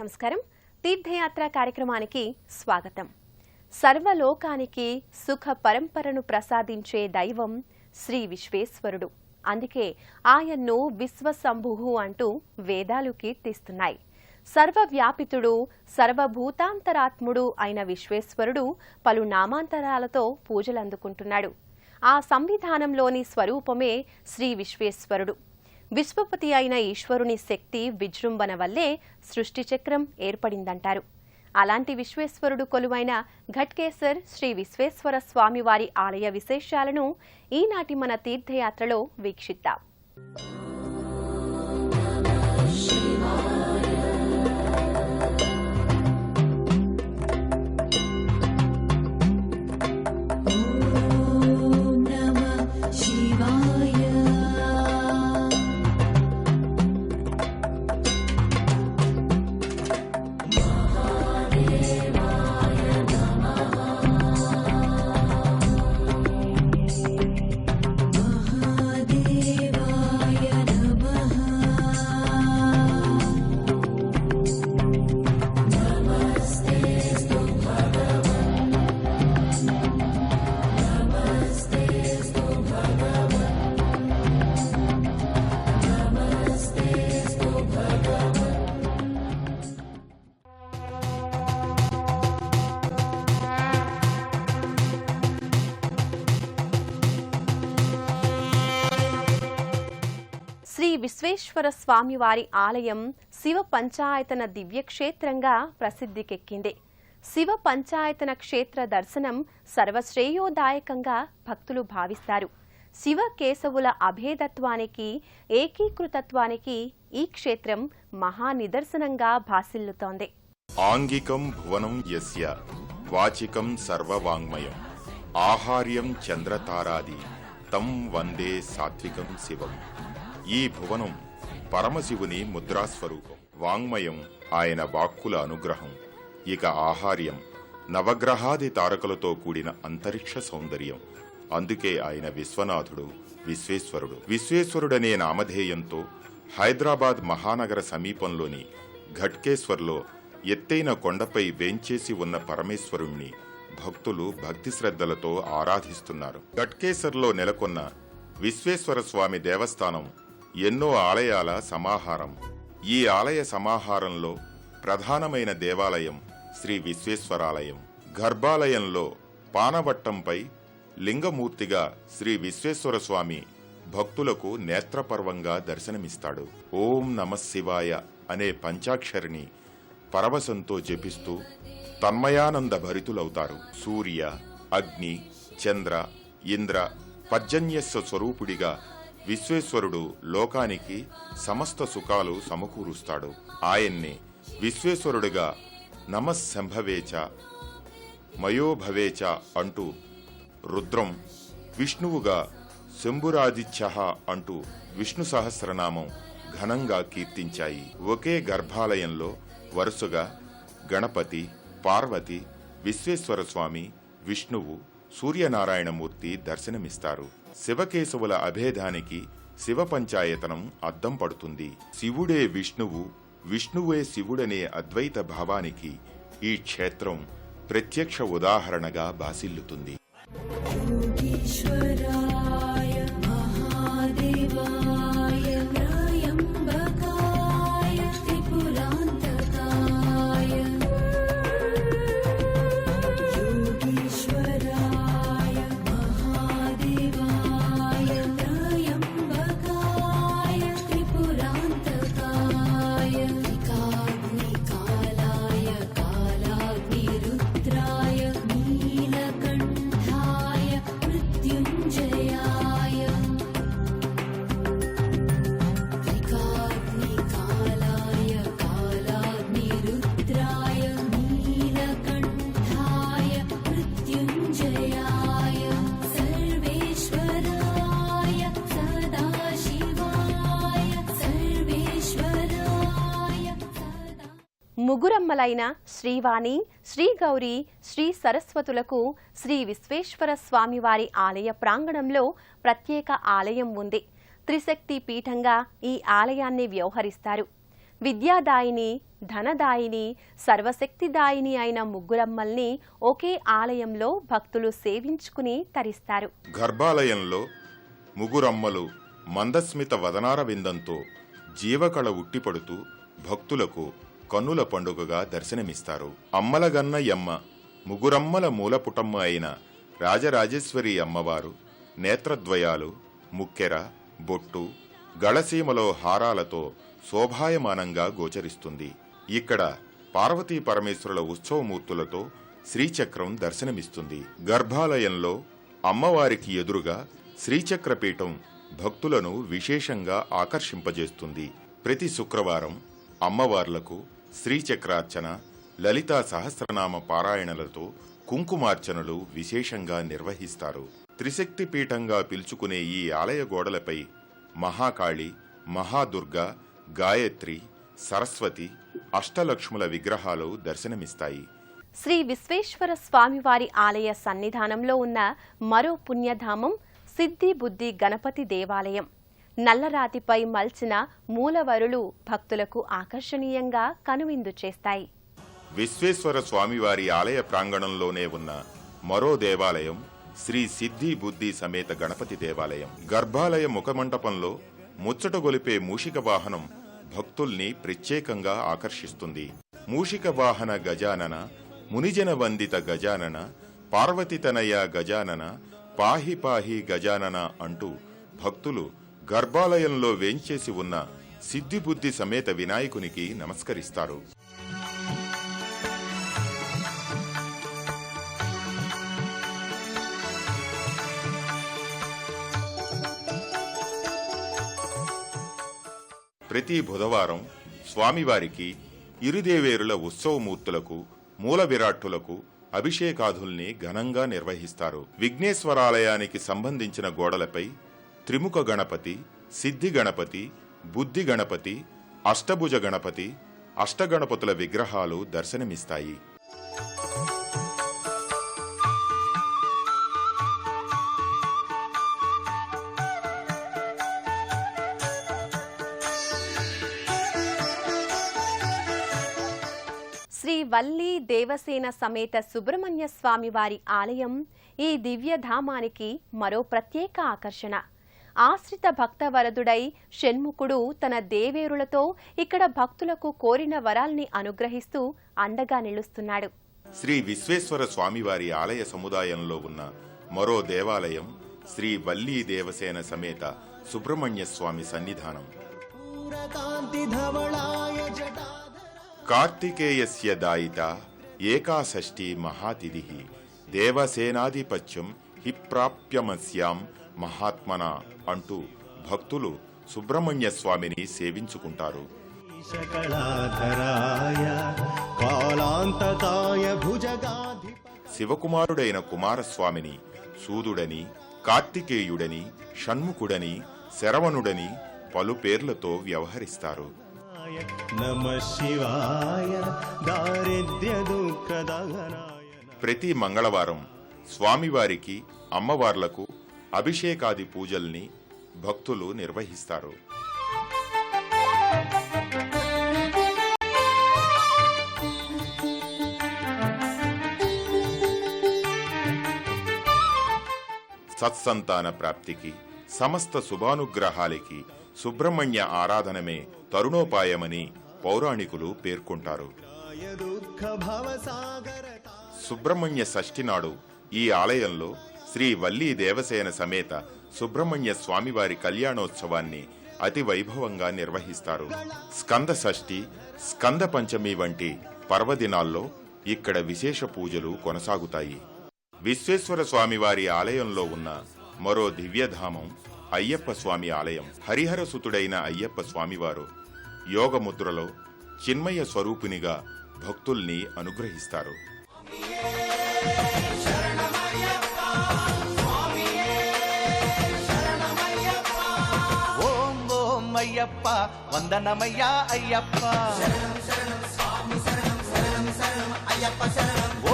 నమస్కారం. తీర్థయాత్ర కార్యక్రమానికి స్వాగతం. సర్వలోకానికి సుఖ పరంపరను ప్రసాదించే దైవం శ్రీ విశ్వేశ్వరుడు. అందుకే ఆయన్ను విశ్వశంభుః అంటూ వేదాలు కీర్తిస్తున్నాయి. సర్వవ్యాపితుడు, సర్వభూతాంతరాత్ముడు అయిన విశ్వేశ్వరుడు పలు నామాంతరాలతో పూజలందుకుంటున్నాడు. ఆ సంవిధానంలోని స్వరూపమే శ్రీ విశ్వేశ్వరుడు. విశ్వపతి అయిన ఈశ్వరుని శక్తి విజృంభణ వల్లే సృష్టి చక్రం ఏర్పడిందంటారు. అలాంటి విశ్వేశ్వరుడు కొలువైన ఘట్కేసర్ శ్రీ విశ్వేశ్వర స్వామివారి ఆలయ విశేషాలను ఈనాటి మన తీర్థయాత్రలో వీక్షిద్దాం. శ్రీ విశ్వేశ్వర స్వామివారి ఆలయం శివ పంచాయతన దివ్యక్షేత్రంగా ప్రసిద్ధికెక్కింది. శివ పంచాయతన క్షేత్ర దర్శనం సర్వశ్రేయోదాయకంగా భక్తులు భావిస్తారు. శివ కేశవుల అభేదత్వానికి, ఏకీకృతత్వానికి ఈ క్షేత్రం మహానిదర్శనంగా భాసిల్లుతోంది. ఆంగికం భువనం యస్య వాచికం సర్వవాంగ్మయం ఆహార్యం చంద్రతారాది తం వందే సాత్వికం శివం. ఈ భువనం పరమశివుని ముద్రాస్వరూపం. వాంగ్మయం ఆయన వాక్కుల అనుగ్రహం. ఇక ఆహార్యం నవగ్రహాది తారకులతో కూడిన అంతరిక్ష సౌందర్యం. అందుకే ఆయన విశ్వనాథుడు, విశ్వేశ్వరుడు. విశ్వేశ్వరుడనే నామధేయంతో హైదరాబాద్ మహానగర సమీపంలోని ఘట్కేశ్వర్లో ఎత్తైన కొండపై వేంచేసి ఉన్న పరమేశ్వరుణ్ణి భక్తులు భక్తి శ్రద్ధలతో ఆరాధిస్తున్నారు. ఘట్కేశ్వర్లో నెలకొన్న విశ్వేశ్వర స్వామి దేవస్థానం ఎన్నో ఆలయాల సమాహారం. ఈ ఆలయ సమాహారంలో ప్రధానమైన దేవాలయం శ్రీ విశ్వేశ్వరాలయం. గర్భాలయంలో పానవట్టంపై లింగమూర్తిగా శ్రీ విశ్వేశ్వర స్వామి భక్తులకు నేత్రపర్వంగా దర్శనమిస్తాడు. ఓం నమః శివాయ అనే పంచాక్షరిని పరవశంతో జపిస్తూ తన్మయానంద భరితులవుతారు. సూర్య, అగ్ని, చంద్ర, ఇంద్ర, పర్జన్యస్వ స్వరూపుడిగా విశ్వేశ్వరుడు లోకానికి సమస్త సుఖాలు సమకూరుస్తాడు. ఆయన్ని విశ్వేశ్వరుడిగా నమఃశంభవేచ మయోభవేచ అంటూ రుద్రం, విష్ణువుగా శంభురాదిత్య అంటూ విష్ణు సహస్రనామం ఘనంగా కీర్తించాయి. ఒకే గర్భాలయంలో వరుసగా గణపతి, పార్వతి, విశ్వేశ్వర స్వామి, విష్ణువు, సూర్యనారాయణమూర్తి దర్శనమిస్తారు. శివకేశవుల అభేదానికి శివ పంచాయతనం అద్దం పడుతుంది. శివుడే విష్ణువు, విష్ణువే శివుడనే అద్వైత భావానికి ఈ క్షేత్రం ప్రత్యక్ష ఉదాహరణగా బాసిల్లుతుంది. ముగురమ్మలైన శ్రీవాణి, శ్రీగౌరి, శ్రీ సరస్వతులకు శ్రీ విశ్వేశ్వర స్వామివారి ఆలయ ప్రాంగణంలో ప్రత్యేక ఆలయం ఉంది. త్రిశక్తి పీఠంగా ఈ ఆలయాన్ని వ్యవహరిస్తారు. విద్యాదాయిని, ధనదాయిని, సర్వశక్తిదాయిని అయిన ముగ్గురమ్మల్ని ఒకే ఆలయంలో భక్తులు సేవించుకుని తరిస్తారు. గర్భాలయంలో ముగ్గురమ్మలు మందస్మిత వదనార విందంతో జీవకళ ఉట్టిపడుతూ భక్తులకు కన్నుల పండుగగా దర్శనమిస్తారు. అమ్మలగన్న యమ్మ ముగ్గురమ్మల మూలపుటమ్మ అయిన రాజరాజేశ్వరి అమ్మవారు నేత్రద్వయాలు, ముక్కెర, బొట్టు, గళసీమలో హారాలతో శోభాయమానంగా గోచరిస్తుంది. ఇక్కడ పార్వతీ పరమేశ్వరుల ఉత్సవమూర్తులతో శ్రీచక్రం దర్శనమిస్తుంది. గర్భాలయంలో అమ్మవారికి ఎదురుగా శ్రీచక్రపీఠం భక్తులను విశేషంగా ఆకర్షింపజేస్తుంది. ప్రతి శుక్రవారం అమ్మవార్లకు శ్రీచక్రార్చన, లలితా సహస్రనామ పారాయణలతో కుంకుమార్చనలు విశేషంగా నిర్వహిస్తారు. త్రిశక్తి పీఠంగా పిలుచుకునే ఈ ఆలయ గోడలపై మహాకాళి, మహాదుర్గ, గాయత్రి, సరస్వతి, అష్టలక్ష్ముల విగ్రహాలు దర్శనమిస్తాయి. శ్రీ విశ్వేశ్వర స్వామివారి ఆలయ సన్నిధానంలో ఉన్న మరో పుణ్యధామం సిద్ధి బుద్ధి గణపతి దేవాలయం. నల్లరాతిపై మల్చిన మూలవరులు భక్తులకు ఆకర్షణీయంగా కనువిందు చేస్తాయి. విశ్వేశ్వర స్వామివారి ఆలయ ప్రాంగణంలోనే ఉన్న మరో దేవాలయం శ్రీ సిద్ధి బుద్ధి సమేత గణపతి దేవాలయం. గర్భాలయ ముఖమంటపంలో ముచ్చటగొలిపే మూషిక వాహనం భక్తుల్ని ప్రత్యేకంగా ఆకర్షిస్తుంది. మూషిక వాహన గజానన, మునిజన వందిత గజానన, పార్వతితనయ గజానన, పాహి పాహి గజానన అంటూ భక్తులు గర్భాలయంలో వేంచేసి ఉన్న సిద్ధిబుద్ధి సమేత వినాయకునికి నమస్కరిస్తారు. ప్రతి బుధవారం స్వామివారికి ఇరుదేవేరుల ఉత్సవమూర్తులకు, మూల విరాట్టులకు అభిషేకాదుల్ని ఘనంగా నిర్వహిస్తారు. విఘ్నేశ్వరాలయానికి సంబంధించిన గోడలపై త్రిముఖ గణపతి, సిద్ధి గణపతి, బుద్ధి గణపతి, అష్టభుజ గణపతి, అష్టగణపతుల విగ్రహాలు దర్శనమిస్తాయి. శ్రీ వల్లి దేవసేన సమేత సుబ్రహ్మణ్య స్వామి వారి ఆలయం ఈ దివ్యధామానికి మరో ప్రత్యేక ఆకర్షణ. ఆశ్రిత భక్తవరదుడై షణ్ముఖుడు తన దేవేరులతో ఇక్కడ భక్తులకు కోరిన వరాల్ని అనుగ్రహిస్తూ అండగా నిలుస్తున్నాడు. శ్రీ విశ్వేశ్వర స్వామివారి ఆలయ సముదాయంలో ఉన్న మరో దేవాలయం శ్రీ వల్లీ దేవసేన సమేత సుబ్రహ్మణ్య స్వామి సన్నిధానం. కార్తికేయస్య దాయిత ఏకాషష్ఠి మహాతిథిః దేవసేనాధిపత్యం హి ప్రాప్యమస్యాం మహాత్మన అంటూ భక్తులు సుబ్రహ్మణ్య స్వామిని సేవించుకుంటారు. శివకుమారుడైన కుమారస్వామిని సూదుడని, కార్తికేయుడని, షణ్ముఖుడని, శరవణుడని పలు పేర్లతో వ్యవహరిస్తారు. ప్రతి మంగళవారం స్వామివారికి, అమ్మవార్లకు అభిషేకాది పూజల్ని భక్తులు నిర్వహిస్తారు. సత్సంతాన ప్రాప్తికి, సమస్త శుభానుగ్రహాలకి సుబ్రహ్మణ్య ఆరాధనమే తరుణోపాయమని పౌరాణికులు పేర్కొంటారు. సుబ్రహ్మణ్య షష్ఠి నాడు ఈ ఆలయంలో శ్రీ వల్లీ దేవసేన సమేత సుబ్రహ్మణ్య స్వామివారి కళ్యాణోత్సవాన్ని అతి వైభవంగా నిర్వహిస్తారు. స్కంద షష్ఠి, స్కంద పంచమి వంటి పర్వదినాల్లో ఇక్కడ విశేష పూజలు కొనసాగుతాయి. విశ్వేశ్వర స్వామివారి ఆలయంలో ఉన్న మరో దివ్యధామం అయ్యప్ప స్వామి ఆలయం. హరిహర సుతుడైన అయ్యప్ప స్వామివారు యోగముద్రలో చిన్మయ స్వరూపునిగా భక్తుల్ని అనుగ్రహిస్తారు. ఓం ఓం అయ్యప్ప వందనమయ్యా అయ్యప్ప,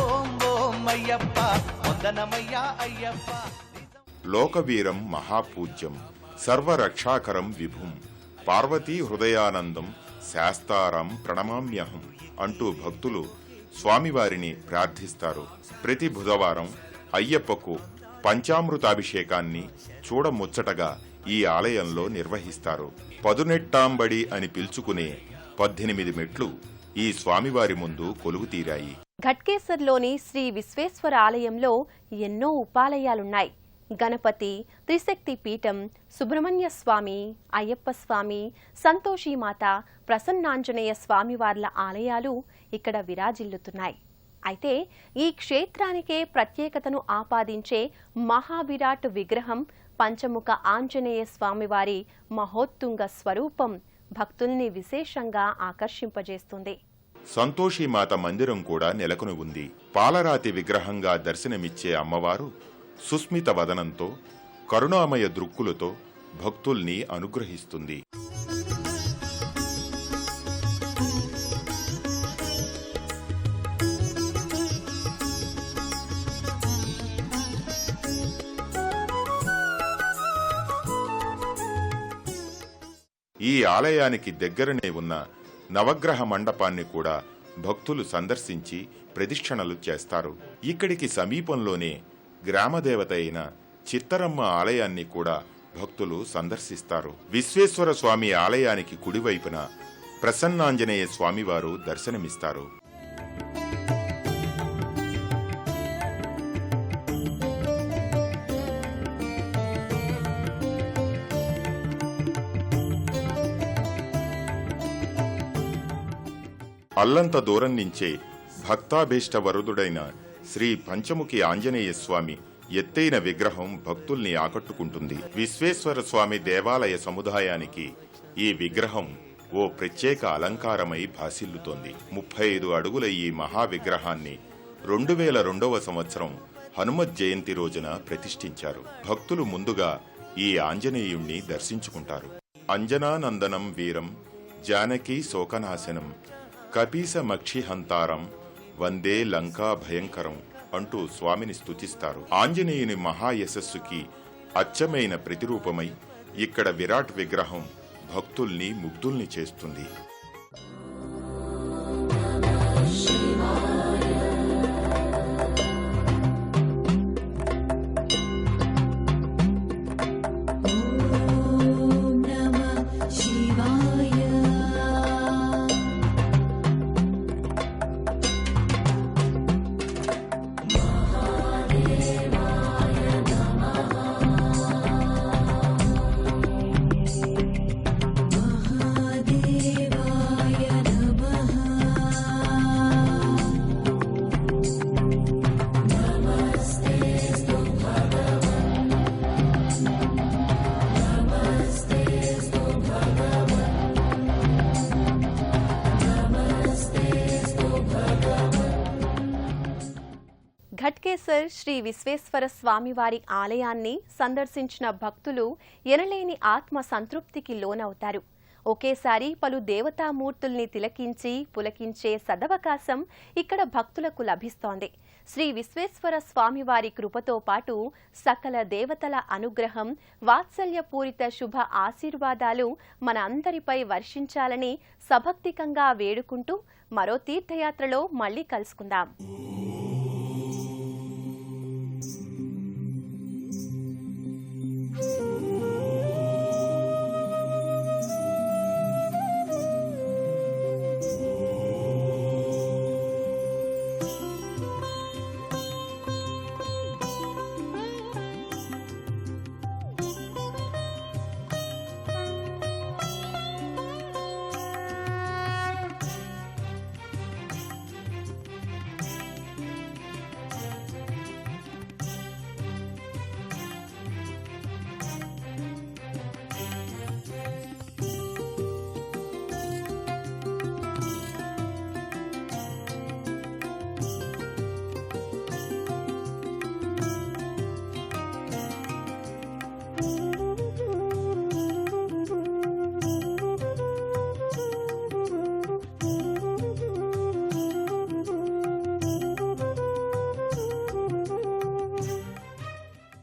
ఓం ఓం అయ్యప్ప వందనమయ్యా అయ్యప్ప. లోకవీరం మహాపూజ్యం సర్వరక్షాకరం విభుం పార్వతీ హృదయానందం శాస్తారం ప్రణమామ్యహం అంటూ భక్తులు స్వామివారిని ప్రార్థిస్తారు. ప్రతి బుధవారం అయ్యప్పకు పంచామృతాభిషేకాన్ని చూడముచ్చటగా ఈ ఆలయంలో నిర్వహిస్తారు. పదునెట్టాంబడి అని పిలుచుకునే 18 మెట్లు ఈ స్వామివారి ముందు కొలువుతీరాయి. ఘట్కేసర్లోని శ్రీ విశ్వేశ్వర ఆలయంలో ఎన్నో ఉపాలయాలున్నాయి. గణపతి, త్రిశక్తి పీఠం, సుబ్రహ్మణ్య స్వామి, అయ్యప్ప స్వామి, సంతోషీమాత, ప్రసన్నాంజనేయ స్వామివార్ల ఆలయాలు ఇక్కడ విరాజిల్లుతున్నాయి. అయితే ఈ క్షేత్రానికే ప్రత్యేకతను ఆపాదించే మహావిరాట్ విగ్రహం పంచముఖ ఆంజనేయ స్వామివారి మహోత్తుంగ స్వరూపం భక్తుల్ని విశేషంగా ఆకర్షింపజేస్తుంది. సంతోషీమాత మందిరం కూడా నెలకొని ఉంది. పాలరాతి విగ్రహంగా దర్శనమిచ్చే అమ్మవారు సుస్మిత వదనంతో, కరుణామయ దృక్కులతో భక్తుల్ని అనుగ్రహిస్తుంది. ఈ ఆలయానికి దగ్గరనే ఉన్న నవగ్రహ మండపాన్ని కూడా భక్తులు సందర్శించి ప్రదక్షిణలు చేస్తారు. ఇక్కడికి సమీపంలోనే గ్రామదేవత అయిన చిత్తరమ్మ ఆలయాన్ని కూడా భక్తులు సందర్శిస్తారు. విశ్వేశ్వర స్వామి ఆలయానికి కుడివైపున ప్రసన్నాంజనేయ స్వామివారు దర్శనమిస్తారు. అల్లంత దూరం నుంచే భక్తాభీష్ట వరుదుడైన శ్రీ పంచముఖి ఆంజనేయ స్వామి ఎత్తైన విగ్రహం భక్తుల్ని ఆకట్టుకుంటుంది. విశ్వేశ్వర స్వామి దేవాలయ సముదాయానికి ఈ విగ్రహం ఓ ప్రత్యేక అలంకారమై భాసిల్లుతోంది. 35 అడుగుల ఈ మహావిగ్రహాన్ని 2002వ సంవత్సరం హనుమత్ జయంతి రోజున ప్రతిష్ఠించారు. భక్తులు ముందుగా ఈ ఆంజనేయుణ్ణి దర్శించుకుంటారు. అంజనానందనం వీరం జానకీ శోకనాశనం కపీసమక్షిహంతారం వందే లంకా భయంకరం అంటూ స్వామిని స్తుతిస్తారు. ఆంజనేయుని మహాయశస్సుకి అచ్చమైన ప్రతిరూపమై ఇక్కడ విరాట్ విగ్రహం భక్తుల్ని ముగ్ధుల్ని చేస్తుంది. ఘట్కేసర్ శ్రీ విశ్వేశ్వర స్వామివారి ఆలయాన్ని సందర్శించిన భక్తులు ఎనలేని ఆత్మ సంతృప్తికి లోనవుతారు. ఒకేసారి పలు దేవతామూర్తుల్ని తిలకించి పులకించే సదవకాశం ఇక్కడ భక్తులకు లభిస్తోంది. శ్రీ విశ్వేశ్వర స్వామివారి కృపతో పాటు సకల దేవతల అనుగ్రహం, వాత్సల్యపూరిత శుభ ఆశీర్వాదాలు మన అందరిపై వర్షించాలని సభక్తికంగా వేడుకుంటూ మరో తీర్థయాత్రలో మళ్లీ కలుసుకుందాం.